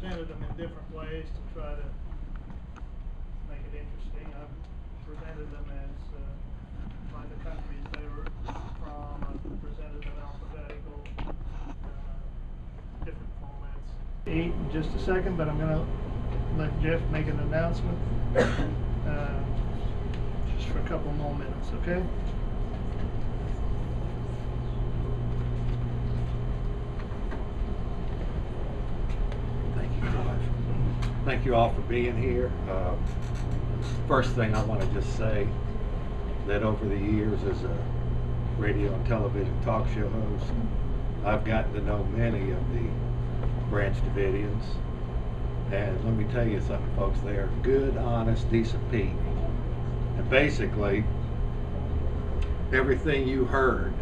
presented them in different ways to try to make it interesting. I've presented them as by the countries they were from. I've presented them alphabetical, different formats. Eat in just a second, but I'm going to let Jeff make an announcement just for a couple more minutes, okay? Thank you all for being here. First thing I want to just say that over the years as a radio and television talk show host, I've gotten to know many of the Branch Davidians, and let me tell you something, folks, they are good, honest, decent people. And basically, everything you heard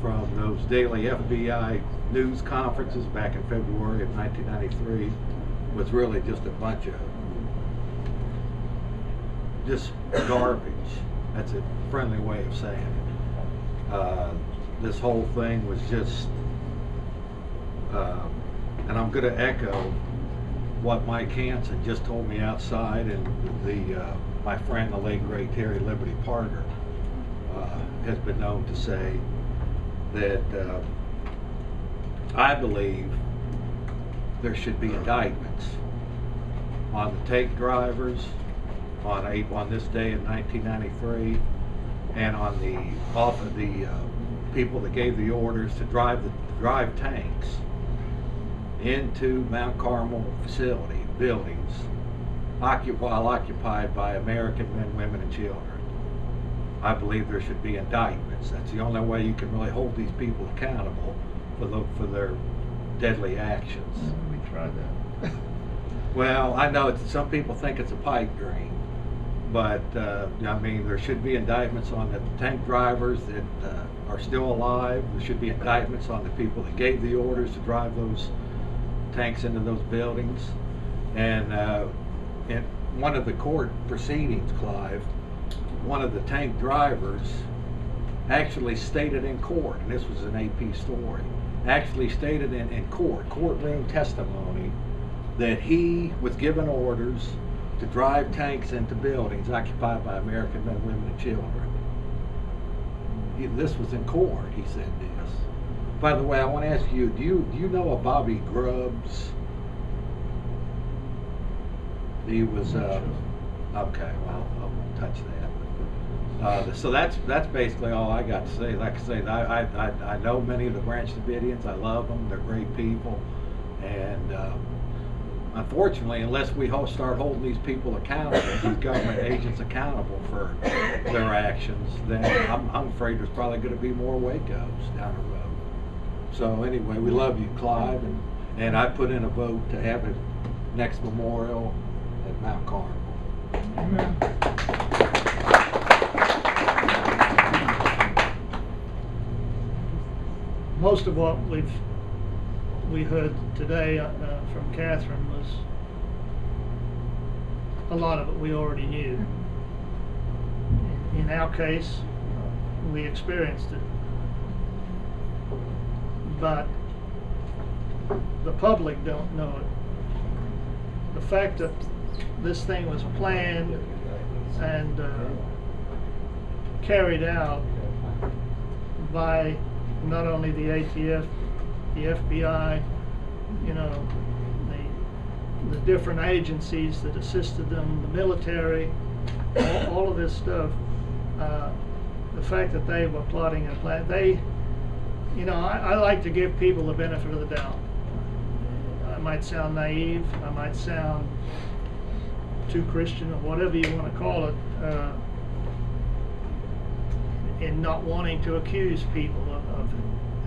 from those daily FBI news conferences back in February of 1993 was really just a bunch of just garbage. That's a friendly way of saying it. This whole thing was just, and I'm going to echo what Mike Hansen just told me outside, and my friend, the late great Terry Liberty Parker, has been known to say that I believe there should be indictments on the tank drivers on this day in 1993, and on the people that gave the orders to drive tanks into Mount Carmel facility buildings while occupied by American men, women, and children. I believe there should be indictments. That's the only way you can really hold these people accountable for their deadly actions. We tried that. Well, I know some people think it's a pipe dream, but I mean, there should be indictments on the tank drivers that are still alive. There should be indictments on the people that gave the orders to drive those tanks into those buildings. And in one of the court proceedings, Clive, one of the tank drivers actually stated in court, and this was an AP story, actually stated in courtroom testimony, that he was given orders to drive tanks into buildings occupied by American men, women, and children. This was in court, he said this. By the way, I want to ask you, do you know a Bobby Grubbs? He was, okay, well, I won't touch that. So that's basically all I got to say. Like I say, I know many of the Branch Davidians. I love them. They're great people. And unfortunately, unless we start holding these people accountable, these government agents accountable for their actions, then I'm afraid there's probably going to be more Wacos down the road. So anyway, we love you, Clive, and I put in a vote to have it next memorial at Mount Carmel. Amen. Most of what we heard today from Catherine was a lot of it we already knew. In our case, we experienced it, but the public don't know it. The fact that this thing was planned and carried out by not only the ATF, the FBI, you know, the different agencies that assisted them, the military, all of this stuff, the fact that they were plotting and planning, you know, I like to give people the benefit of the doubt. I might sound naive, I might sound too Christian, or whatever you want to call it, in not wanting to accuse people of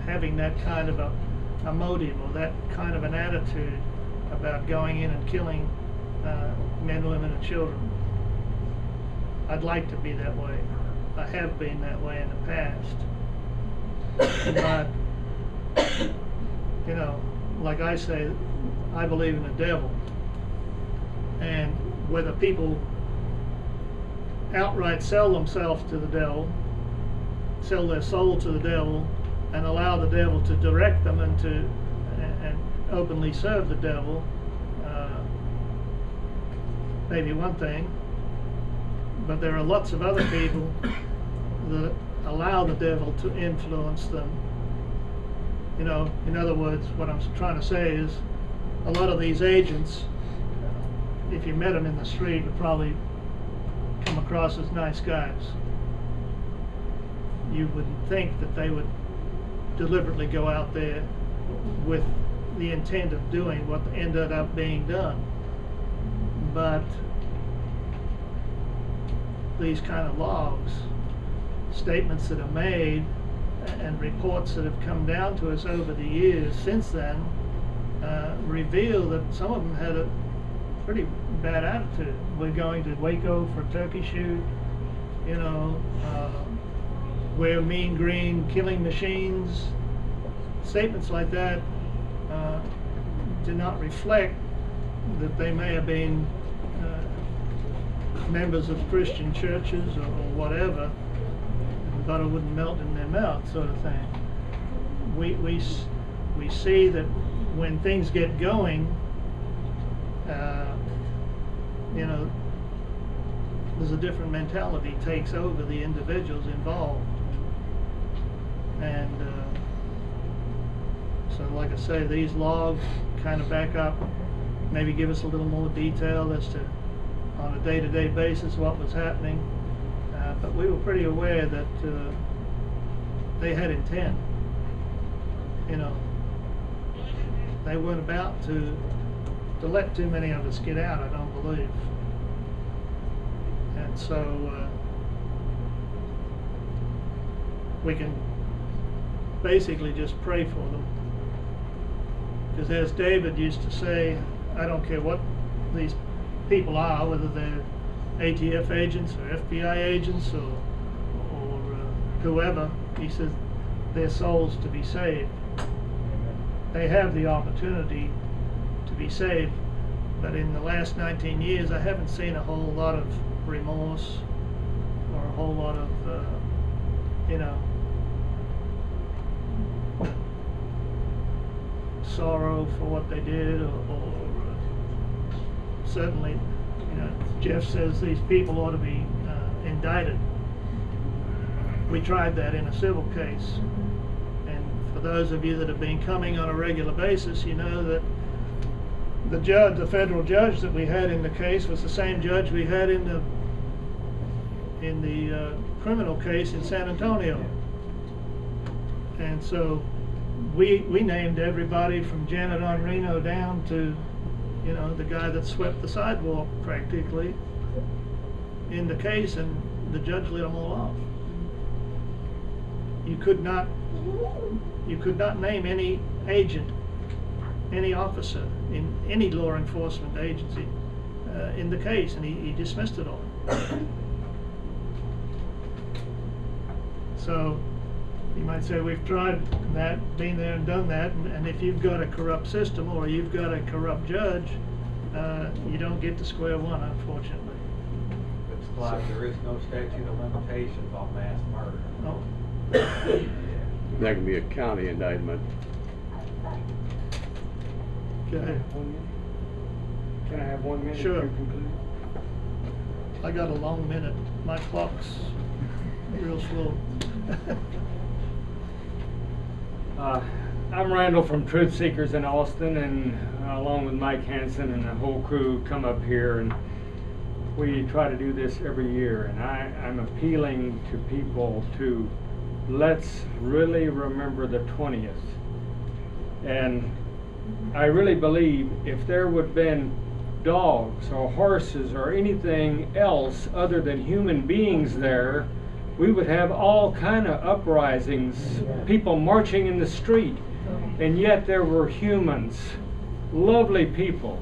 having that kind of a motive or that kind of an attitude about going in and killing men, women, and children. I'd like to be that way. I have been that way in the past. But, you know, like I say, I believe in the devil. And whether people outright sell themselves to the devil, sell their soul to the devil, and allow the devil to direct them and openly serve the devil, maybe one thing, but there are lots of other people that allow the devil to influence them. You know, in other words, what I'm trying to say is a lot of these agents, if you met them in the street, would probably come across as nice guys. You wouldn't think that they would deliberately go out there with the intent of doing what ended up being done. But these kind of logs, statements that are made, and reports that have come down to us over the years since then, reveal that some of them had a pretty bad attitude. We're going to Waco for a turkey shoot, you know, we're mean green killing machines. Statements like that do not reflect that they may have been members of Christian churches or whatever, but it wouldn't melt in their mouth, sort of thing. We see that when things get going, you know, there's a different mentality takes over the individuals involved, and so, like I say, these logs kind of back up, maybe give us a little more detail as to, on a day-to-day basis, what was happening. But we were pretty aware that they had intent. You know, they weren't about to let too many of us get out, I don't believe. And so we can basically just pray for them. Because as David used to say, I don't care what these people are, whether they're ATF agents or FBI agents or whoever, he says their souls to be saved. They have the opportunity to be saved, but in the last 19 years I haven't seen a whole lot of remorse or a whole lot of you know, sorrow for what they did, or certainly, you know, Jeff says these people ought to be indicted. We tried that in a civil case, and for those of you that have been coming on a regular basis, you know that the judge, the federal judge that we had in the case, was the same judge we had in the criminal case in San Antonio. And so we named everybody from Janet Onrino down to, you know, the guy that swept the sidewalk practically in the case, and the judge let them all off. You could not name any agent, any officer in any law enforcement agency in the case, and he dismissed it all. So you might say we've tried that, been there and done that, and if you've got a corrupt system or you've got a corrupt judge, you don't get to square one, unfortunately. It's Clive, there is no statute of limitations on mass murder. Oh. That can be a county indictment. Okay. Can I have 1 minute Sure. to conclude? I got a long minute. My clock's real slow. I'm Randall from Truth Seekers in Austin, and along with Mike Hansen and the whole crew come up here, and we try to do this every year. And I'm appealing to people to let's really remember the 20th. And I really believe if there would have been dogs or horses or anything else other than human beings there, we would have all kind of uprisings, people marching in the street, and yet there were humans, lovely people,